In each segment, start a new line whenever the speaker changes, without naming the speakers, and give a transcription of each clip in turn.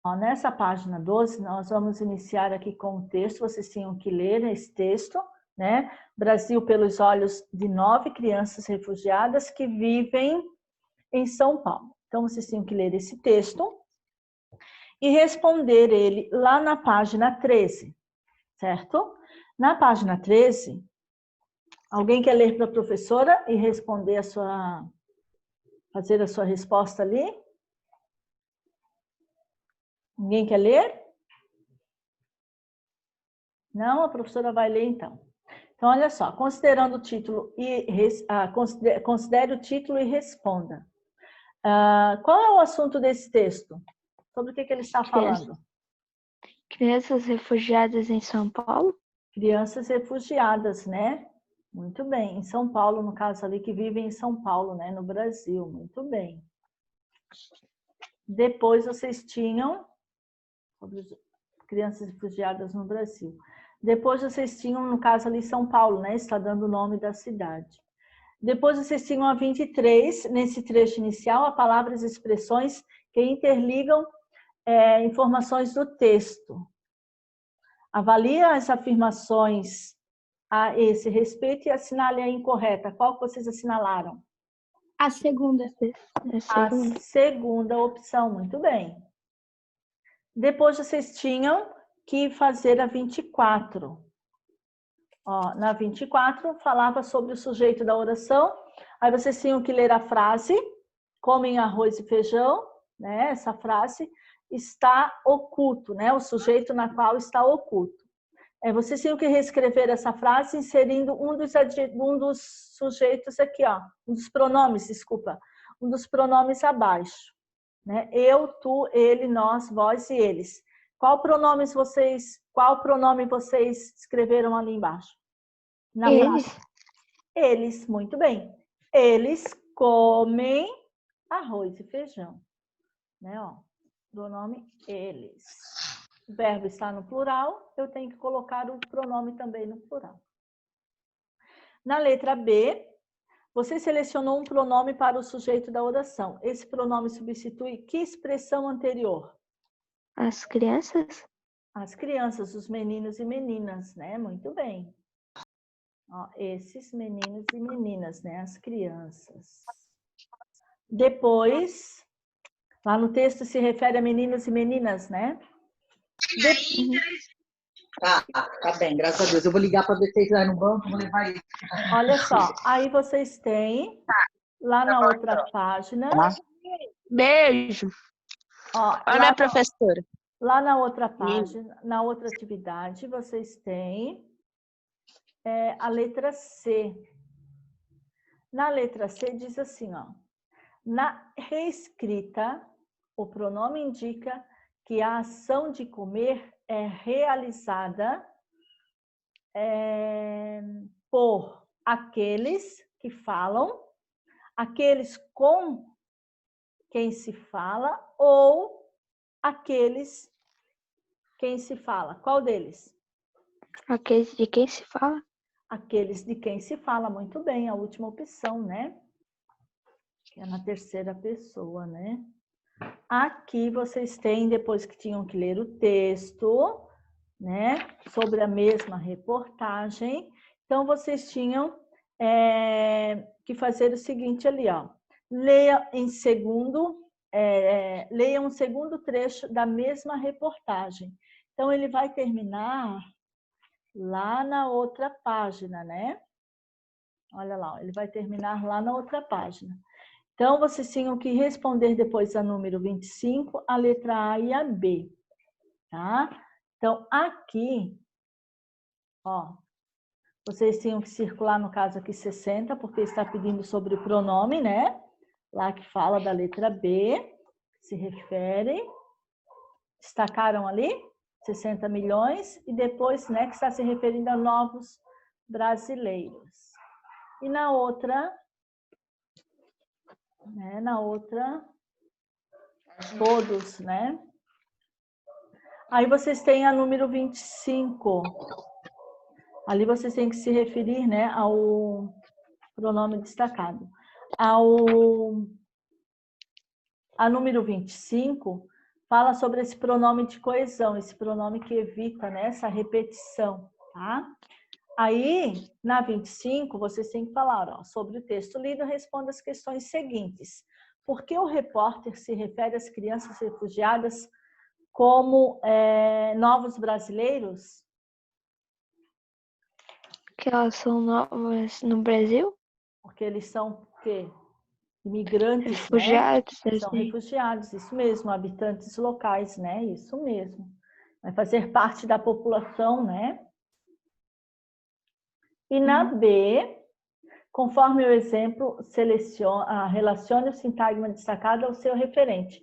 Ó, nessa página 12, nós vamos iniciar aqui com o texto. Vocês tinham que ler esse texto, né? Brasil pelos olhos de 9 crianças refugiadas que vivem em São Paulo. Então, vocês tinham que ler esse texto e responder ele lá na página 13, certo? Na página 13, alguém quer ler para a professora e responder fazer a sua resposta ali? Ninguém quer ler? Não, a professora vai ler então. Então, olha só, considerando o título considere o título e responda. Qual é o assunto desse texto? Sobre o que ele está falando?
Crianças refugiadas em São Paulo?
Crianças refugiadas, né? Muito bem. Em São Paulo, no caso ali, que vivem em São Paulo, né? No Brasil. Muito bem. Depois vocês tinham sobre crianças refugiadas no Brasil. Depois vocês tinham, no caso ali, São Paulo, né? Está dando o nome da cidade. Depois vocês tinham a 23, nesse trecho inicial, a palavras e expressões que interligam informações do texto. Avalie as afirmações a esse respeito e assinale a incorreta. Qual que vocês assinalaram?
A segunda.
A segunda opção, muito bem. Depois vocês tinham que fazer a 24. Ó, na 24 falava sobre o sujeito da oração. Aí vocês tinham que ler a frase, comem arroz e feijão, né? Essa frase está oculto, né? O sujeito na qual está oculto. Vocês tinham que reescrever essa frase inserindo um dos sujeitos aqui, ó, um dos pronomes, desculpa, um dos pronomes abaixo, né? Eu, tu, ele, nós, vós e eles. Qual pronome vocês escreveram ali embaixo? Na
eles.
frase. Eles, muito bem. Eles comem arroz e feijão, né? Ó, pronome eles. O verbo está no plural, eu tenho que colocar o pronome também no plural. Na letra B, você selecionou um pronome para o sujeito da oração. Esse pronome substitui que expressão anterior?
As crianças.
As crianças, os meninos e meninas, né? Muito bem. Ó, esses meninos e meninas, né? As crianças. Depois, lá no texto se refere a meninos e meninas, né?
Tá bem, graças a Deus. Eu vou ligar para ver se eles no banco, vou levar ele.
Olha só, aí vocês têm lá na outra página.
Beijo.
Ó,
olha minha professora.
Lá na outra página, na outra atividade, vocês têm a letra C. Na letra C diz assim, ó. Na reescrita, o pronome indica que a ação de comer é realizada por aqueles que falam, aqueles com quem se fala ou aqueles quem se fala. Qual deles?
Aqueles de quem se fala?
Aqueles de quem se fala. Muito bem, a última opção, né? Que é na terceira pessoa, né? Aqui vocês têm, depois que tinham que ler o texto, né? Sobre a mesma reportagem. Então, vocês tinham que fazer o seguinte ali, ó. Leia um segundo trecho da mesma reportagem. Então, ele vai terminar lá na outra página, né? Olha lá, ó, ele vai terminar lá na outra página. Então, vocês tinham que responder depois a número 25, a letra A e a B, tá? Então, aqui, ó, vocês tinham que circular, no caso aqui, 60, porque está pedindo sobre o pronome, né? Lá que fala da letra B, se refere. Destacaram ali 60 milhões e depois, né, que está se referindo a novos brasileiros. E na outra, né, todos, né? Aí vocês têm a número 25. Ali vocês têm que se referir, né, ao pronome destacado. A número 25 fala sobre esse pronome de coesão, esse pronome que evita, né, essa repetição, tá? Aí, na 25, vocês têm que falar, ó, sobre o texto lido, responda as questões seguintes. Por que o repórter se refere às crianças refugiadas como novos brasileiros?
Que elas são novas no Brasil?
Porque eles são o quê? Imigrantes,
Refugiados,
né? São refugiados, isso mesmo, habitantes locais, né? Isso mesmo. Vai fazer parte da população, né? E na B, conforme o exemplo, relacione o sintagma destacado ao seu referente,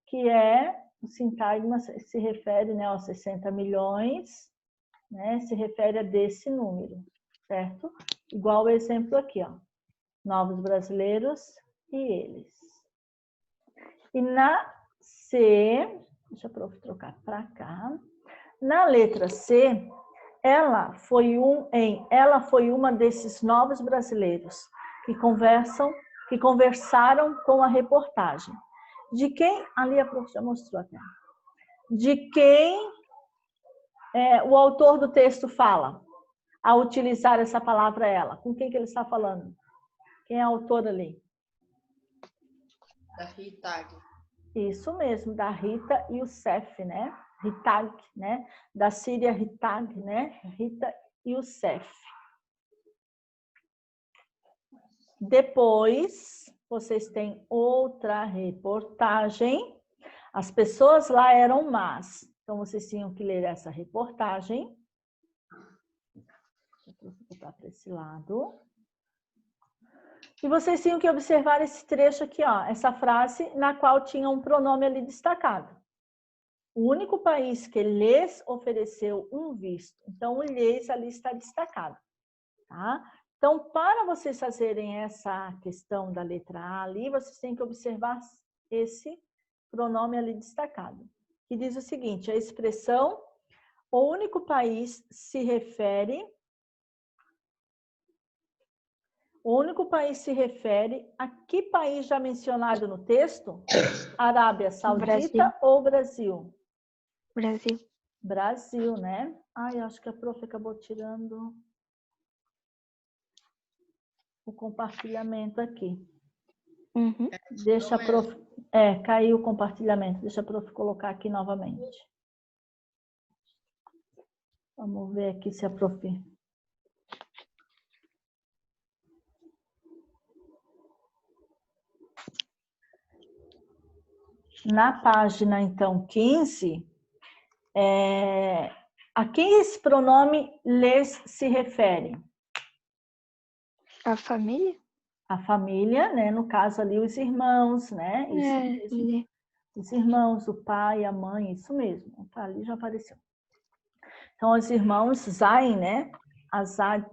que é o sintagma se refere, né, aos 60 milhões, né? Se refere a desse número, certo? Igual o exemplo aqui, ó. Novos brasileiros e eles. E na C, deixa eu trocar para cá. Na letra C, ela foi uma desses novos brasileiros que conversaram com a reportagem. De quem, ali a prof já mostrou até. De quem o autor do texto fala ao utilizar essa palavra ela? Com quem que ele está falando? Quem é a autora ali?
Da Ritag.
Isso mesmo, da Rita Youssef, né? Ritag, né? Da Síria Ritag, né? Rita Youssef. Depois, vocês têm outra reportagem. As pessoas lá eram más. Então, vocês tinham que ler essa reportagem. Deixa eu botar para esse lado. E vocês tinham que observar esse trecho aqui, ó, essa frase na qual tinha um pronome ali destacado. O único país que lhes ofereceu um visto. Então, o lhes ali está destacado, tá? Então, para vocês fazerem essa questão da letra A ali, vocês têm que observar esse pronome ali destacado, que diz o seguinte, a expressão o único país se refere... O único país se refere a que país já mencionado no texto? Arábia Saudita ou Brasil?
Brasil.
Brasil, né? Ai, acho que a prof acabou tirando o compartilhamento aqui.
Uhum.
Deixa a prof... caiu o compartilhamento. Deixa a prof colocar aqui novamente. Vamos ver aqui se a prof... Na página, então, 15, a quem esse pronome lhes se refere?
A família?
A família, né? No caso ali, os irmãos, né? Isso mesmo. Os irmãos, o pai, a mãe, isso mesmo. Tá, ali já apareceu. Então, os irmãos Zain, né? Azad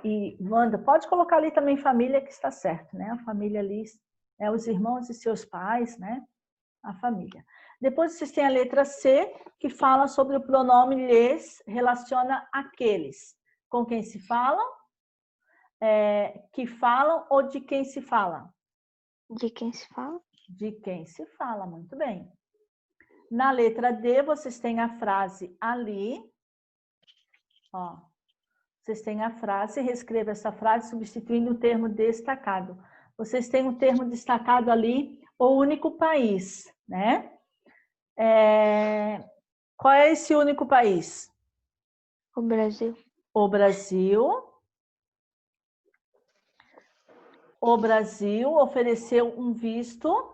e Wanda. Pode colocar ali também família, que está certo, né? A família ali, os irmãos e seus pais, né? A família. Depois vocês têm a letra C, que fala sobre o pronome lhes, relaciona aqueles. Com quem se falam? Que falam ou de quem se fala?
De quem se fala?
De quem se fala, muito bem. Na letra D, vocês têm a frase ali. Ó, vocês têm a frase, reescreva essa frase substituindo o termo destacado. Vocês têm um termo destacado ali, o único país, né? Qual é esse único país?
O Brasil.
O Brasil. O Brasil ofereceu um visto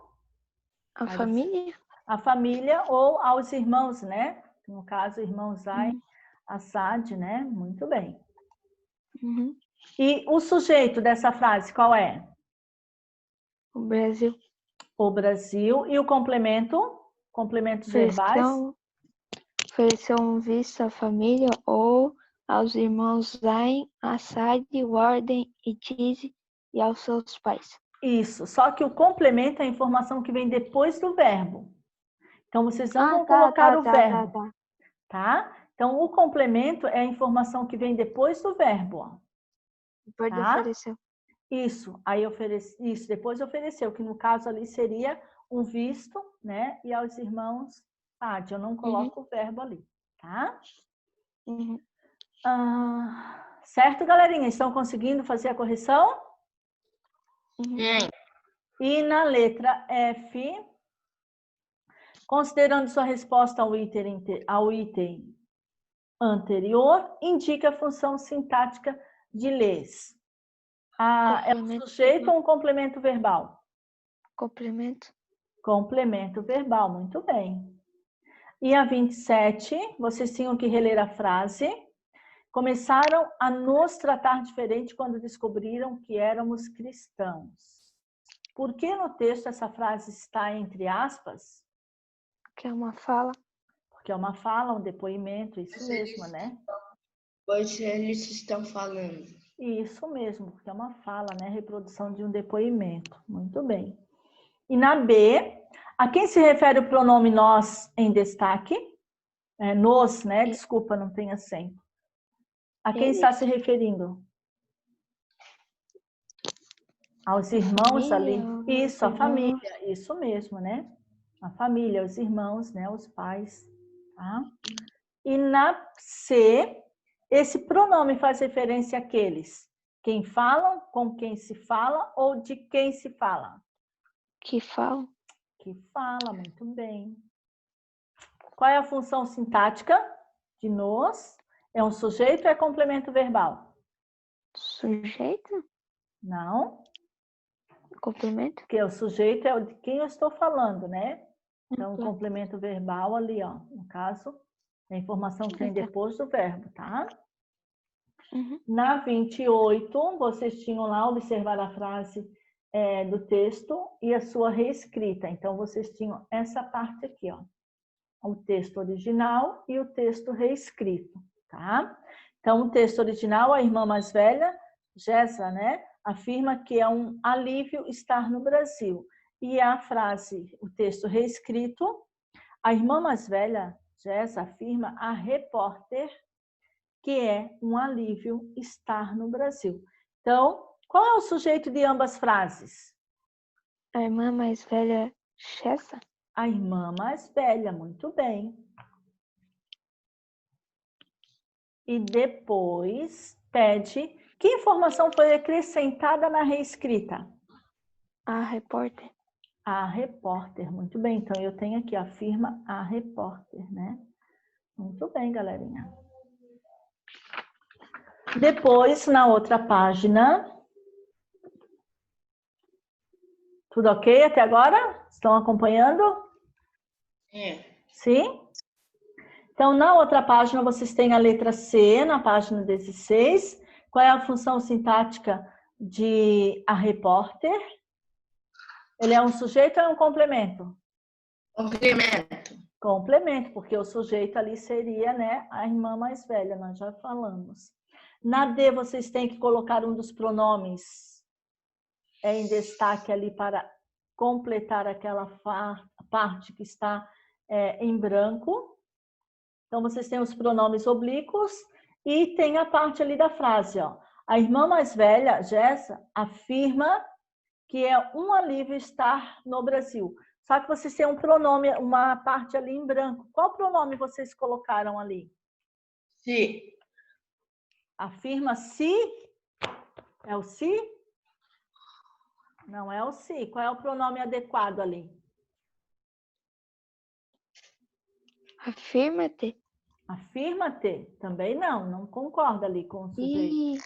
à família? À
família ou aos irmãos, né? No caso, irmãos Zain, Assad, né? Muito bem.
Uhum.
E o sujeito dessa frase, qual é?
O Brasil.
O Brasil. E o complemento? Complementos verbais?
Ofereceu um visto à família ou aos irmãos Zain, Assad, Warden e Tizi e aos seus pais.
Isso, só que o complemento é a informação que vem depois do verbo. Então, vocês não vão colocar o verbo. Tá? Então, o complemento é a informação que vem depois do verbo. Ó.
Depois ofereceu.
Isso, aí depois ofereceu, que no caso ali seria um visto, né? E aos irmãos, pade. Eu não coloco o verbo ali, tá?
Uhum.
Certo, galerinha? Estão conseguindo fazer a correção?
Uhum.
E na letra F, considerando sua resposta ao item anterior, indica a função sintática de lhes. É um
Complemento.
sujeito ou um complemento verbal?
Complemento.
Complemento verbal, muito bem. E a 27, vocês tinham que reler a frase. Começaram a nos tratar diferente quando descobriram que éramos cristãos. Por que no texto essa frase está entre aspas?
Que é uma fala.
Porque é uma fala, um depoimento, isso mesmo, né?
Pois eles estão falando.
Isso mesmo, porque é uma fala, né? Reprodução de um depoimento. Muito bem. E na B, a quem se refere o pronome nós em destaque? Nos, né? Desculpa, não tem acento. A quem está se referindo? Aos irmãos ali. Isso, a família. Isso mesmo, né? A família, os irmãos, né? Os pais. Tá? E na C, esse pronome faz referência àqueles. Quem falam, com quem se fala ou de quem se fala?
Que fala.
Que fala, muito bem. Qual é a função sintática de nos? É um sujeito ou é complemento verbal?
Sujeito.
Não.
Complemento.
Porque o sujeito é o de quem eu estou falando, né? Então, o complemento verbal ali, ó. No caso, é a informação que vem depois do verbo, tá?
Uhum.
Na 28, vocês tinham lá observar a frase do texto e a sua reescrita. Então, vocês tinham essa parte aqui, ó. O texto original e o texto reescrito, tá? Então, o texto original, a irmã mais velha, Jéssica, né? Afirma que é um alívio estar no Brasil. E a frase, o texto reescrito, a irmã mais velha, Jéssica, afirma a repórter que é um alívio estar no Brasil. Então, qual é o sujeito de ambas frases?
A irmã mais velha, Chessa.
A irmã mais velha, muito bem. E depois pede que informação foi acrescentada na reescrita?
A repórter.
A repórter, muito bem. Então, eu tenho aqui, afirma a repórter, né? Muito bem, galerinha. Depois, na outra página. Tudo ok até agora? Estão acompanhando? Sim? Então, na outra página, vocês têm a letra C, na página 16. Qual é a função sintática de a repórter? Ele é um sujeito ou é um complemento?
Complemento.
Complemento, porque o sujeito ali seria, né, a irmã mais velha, nós já falamos. Na D, vocês têm que colocar um dos pronomes em destaque ali para completar aquela parte que está em branco. Então, vocês têm os pronomes oblíquos e tem a parte ali da frase, ó. A irmã mais velha, Jéssica, afirma que é um alívio estar no Brasil. Só que vocês têm um pronome, uma parte ali em branco. Qual pronome vocês colocaram ali?
Se.
Afirma se? É o se? Não é o se. Qual é o pronome adequado ali?
Afirma-te.
Afirma-te. Também não concorda ali com o sujeito.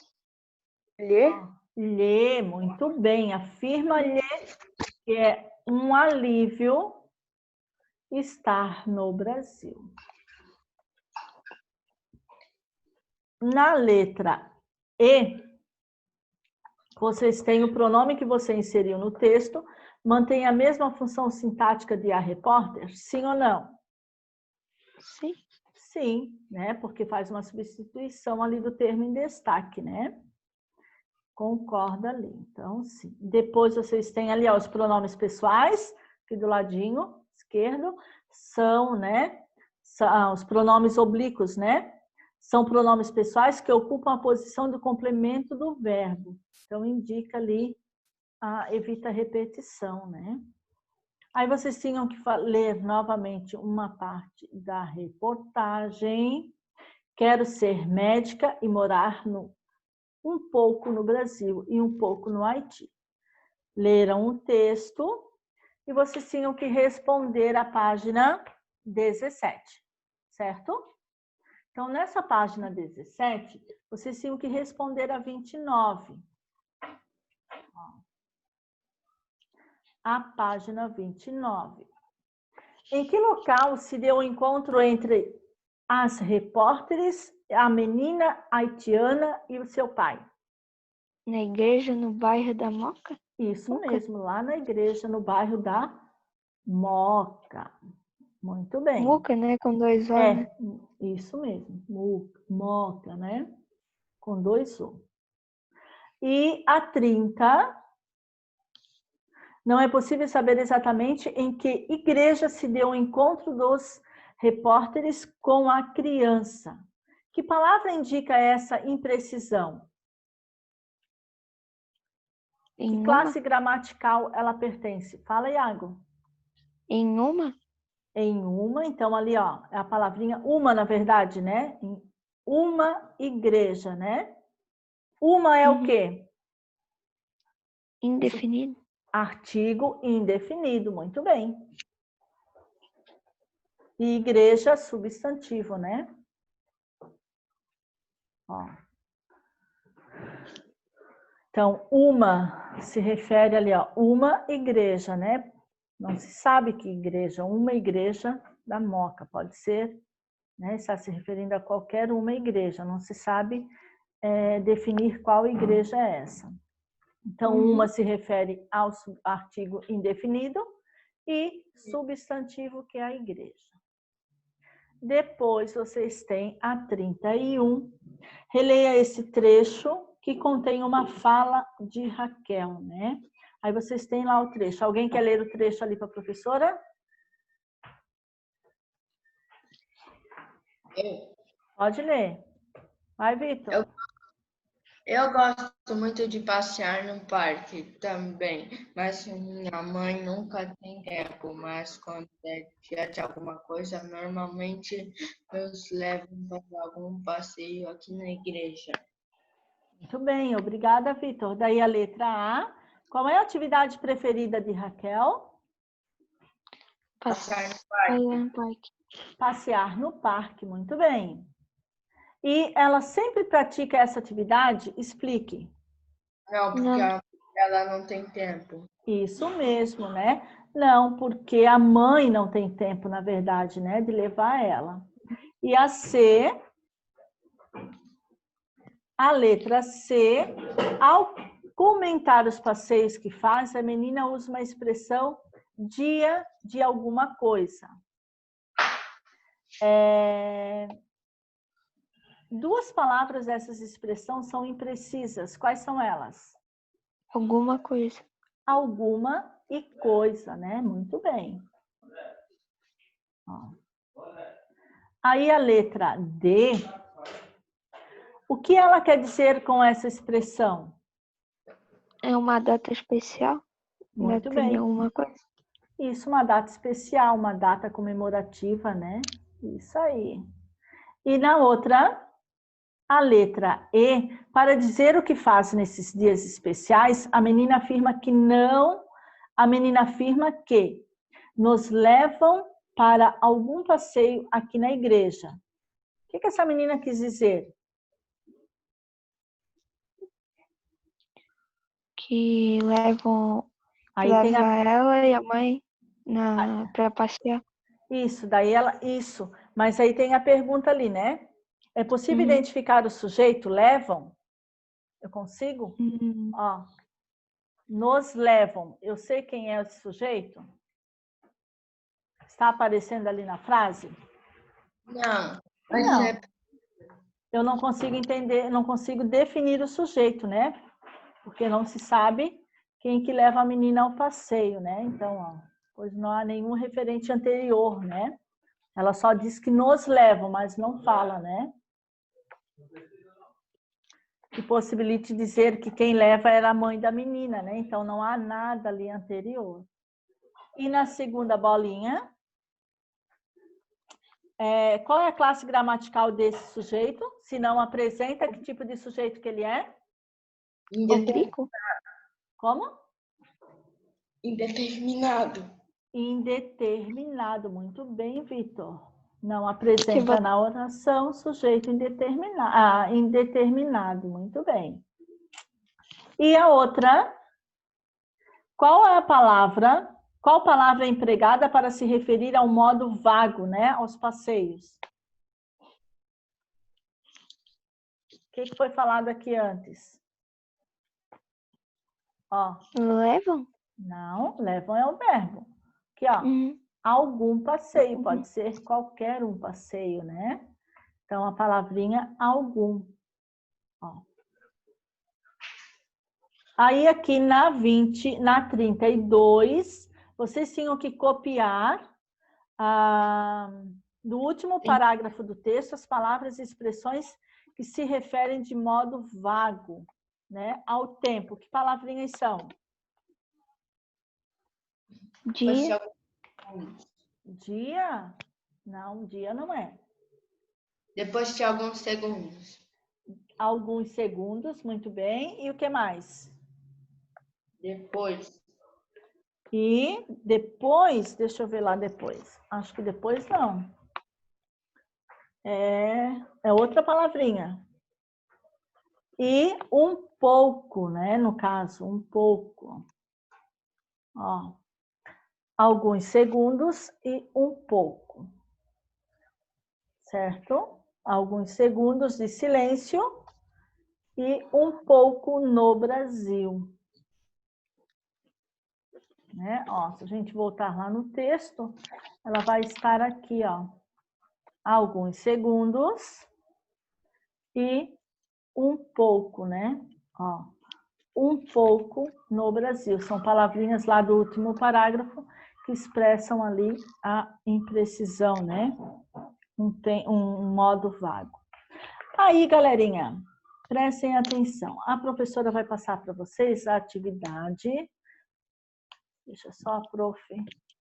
Lhe.
Lhe, muito bem. Afirma-lhe que é um alívio estar no Brasil. Na letra E, vocês têm o pronome que você inseriu no texto, mantém a mesma função sintática de a repórter? Sim ou não?
Sim.
Sim, né? Porque faz uma substituição ali do termo em destaque, né? Concorda ali. Então, sim. Depois vocês têm ali ó, os pronomes pessoais, aqui do ladinho esquerdo, são, né? São os pronomes oblíquos, né? São pronomes pessoais que ocupam a posição do complemento do verbo. Então, indica ali, evita a repetição, né? Aí vocês tinham que ler novamente uma parte da reportagem. Quero ser médica e morar um pouco no Brasil e um pouco no Haiti. Leram o texto e vocês tinham que responder a página 17, certo? Então, nessa página 17, vocês tinham que responder a 29. A página 29. Em que local se deu o encontro entre as repórteres, a menina haitiana e o seu pai?
Na igreja, no bairro da Moca?
Isso
Moca.
mesmo, lá na igreja, no bairro da Moca. Muito bem.
Moca, né? Com 2 O, né?
Isso mesmo, Moca, né? Com 2 O. E a 30, não é possível saber exatamente em que igreja se deu o encontro dos repórteres com a criança. Que palavra indica essa imprecisão? Que
Em
classe
uma?
gramatical ela pertence? Fala, Iago.
Em uma?
Em uma, então ali, ó, é a palavrinha uma, na verdade, né? Em uma igreja, né? Uma é o quê?
Indefinido.
Artigo indefinido, muito bem. E igreja, substantivo, né? Ó. Então, uma se refere ali, ó, uma igreja, né? Não se sabe que igreja, uma igreja da Moca, pode ser, né? Está se referindo a qualquer uma igreja, não se sabe definir qual igreja é essa. Então, uma se refere ao artigo indefinido e substantivo, que é a igreja. Depois, vocês têm a 31. Releia esse trecho que contém uma fala de Raquel, né? Aí vocês têm lá o trecho. Alguém quer ler o trecho ali para a professora? Pode ler. Vai, Vitor.
Eu gosto muito de passear no parque também, mas minha mãe nunca tem tempo. Mas quando é dia de alguma coisa, normalmente meus levam para algum passeio aqui na igreja.
Muito bem, obrigada, Vitor. Daí a letra A. Qual é a atividade preferida de Raquel?
Passear no
parque.
Passear no parque, muito bem. E ela sempre pratica essa atividade? Explique.
Não, porque ela não tem tempo.
Isso mesmo, né? Não, porque a mãe não tem tempo, na verdade, né, de levar ela. E a C, a letra C, ao comentar os passeios que faz, a menina usa uma expressão dia de alguma coisa. Duas palavras dessas expressões são imprecisas. Quais são elas?
Alguma coisa.
Alguma e coisa, né? Muito bem. Ó. Aí a letra D, o que ela quer dizer com essa expressão?
É uma data especial?
Muito
Data de
bem.
alguma coisa?
Isso, uma data especial, uma data comemorativa, né? Isso aí. E na outra, a letra E, para dizer o que faz nesses dias especiais, a menina afirma que não, a menina afirma que nos levam para algum passeio aqui na igreja. O que essa menina quis dizer?
Que levam,
Aí tem
ela e a mãe para passear.
Isso, daí ela, isso. Mas aí tem a pergunta ali, né? É possível identificar o sujeito? Levam? Eu consigo? Ó, nos levam. Eu sei quem é esse sujeito? Está aparecendo ali na frase?
Não,
Não. Eu não consigo entender, não consigo definir o sujeito, né? Porque não se sabe quem que leva a menina ao passeio, né? Então, ó, pois não há nenhum referente anterior, né? Ela só diz que nos levam, mas não fala, né? Que possibilite dizer que quem leva era a mãe da menina, né? Então não há nada ali anterior. E na segunda bolinha, qual é a classe gramatical desse sujeito? Se não apresenta, que tipo de sujeito que ele é?
Oblíquo?
Como?
Indeterminado.
Indeterminado. Muito bem, Vitor. Não apresenta na oração sujeito indeterminado. Indeterminado. Muito bem. E a outra? Qual é a palavra? Qual palavra é empregada para se referir ao modo vago, né? Aos passeios? O que foi falado aqui antes? Ó.
Levam?
Não, levam é o verbo. Aqui, ó. Algum passeio, pode ser qualquer um passeio, né? Então, a palavrinha algum. Ó. Aí, aqui na 32, vocês tinham que copiar do último parágrafo do texto as palavras e expressões que se referem de modo vago, né, ao tempo. Que palavrinhas são?
Dia.
Dia? Não, dia não é.
Depois de alguns segundos.
Alguns segundos, muito bem. E o que mais?
Depois.
E depois, deixa eu ver lá depois. Acho que depois não. É outra palavrinha. E um pouco, né? No caso, um pouco. Ó. Alguns segundos e um pouco. Certo? Alguns segundos de silêncio e um pouco no Brasil. Né? Ó, se a gente voltar lá no texto, ela vai estar aqui, ó. Alguns segundos e um pouco, né? Ó, um pouco no Brasil. São palavrinhas lá do último parágrafo que expressam ali a imprecisão, né? Um modo vago. Aí, galerinha, prestem atenção. A professora vai passar para vocês a atividade. Deixa só a prof